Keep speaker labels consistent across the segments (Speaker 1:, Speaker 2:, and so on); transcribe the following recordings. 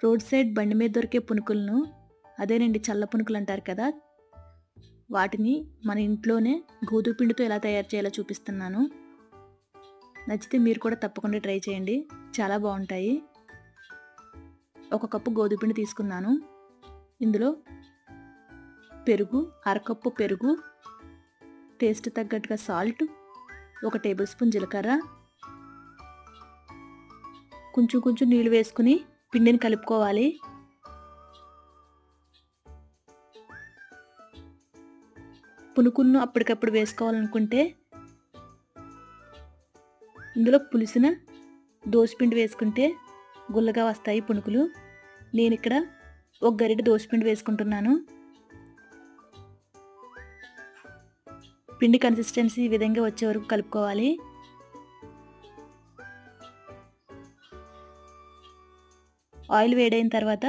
Speaker 1: Road side బండి మీద దొరికే పునుకులను, అదేనండి చల్ల పునుకులు అంటారు కదా, వాటిని మన ఇంట్లోనే గోధుమ పిండితో ఎలా తయారు చేయాలో చూపిస్తున్నాను. నచ్చితే మీరు కూడా తప్పకుండా ట్రై చేయండి, చాలా బాగుంటాయి. ఒక కప్పు గోధుమ పిండి తీసుకున్నాను. ఇందులో పెరుగు, అరకప్పు పెరుగు, టేస్ట్ తగ్గట్టుగా సాల్ట్, 1 టేబుల్ స్పూన్ జీలకర్ర, కొంచెం కొంచెం నీళ్ళు వేసుకుని పిండిని కలుపుకోవాలి. పునుకులను అప్పటికప్పుడు వేసుకోవాలనుకుంటే ఇందులో పులిసిన దోసపిండి వేసుకుంటే గుల్లగా వస్తాయి పునుకులు. నేను ఇక్కడ 1 గరిటె దోసపిండి వేసుకుంటున్నాను. పిండి కన్సిస్టెన్సీ ఈ విధంగా వచ్చే వరకు కలుపుకోవాలి. ఆయిల్ వేడైన తర్వాత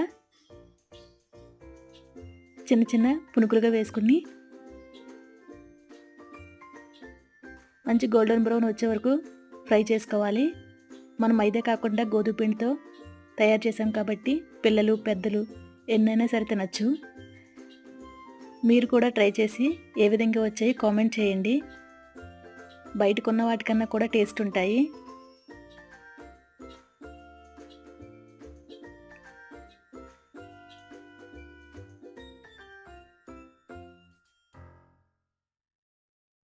Speaker 1: చిన్న చిన్న పునుకులుగా వేసుకుని మంచి గోల్డెన్ బ్రౌన్ వచ్చే వరకు ఫ్రై చేసుకోవాలి. మనం మైదా కాకుండా గోధుమ పిండితో తయారు చేసాం కాబట్టి పిల్లలు పెద్దలు ఎన్నైనా సరే తినచ్చు. మీరు కూడా ట్రై చేసి ఏ విధంగా వచ్చాయి కామెంట్ చేయండి. బయట కొన్న వాటికన్నా కూడా టేస్ట్ ఉంటాయి.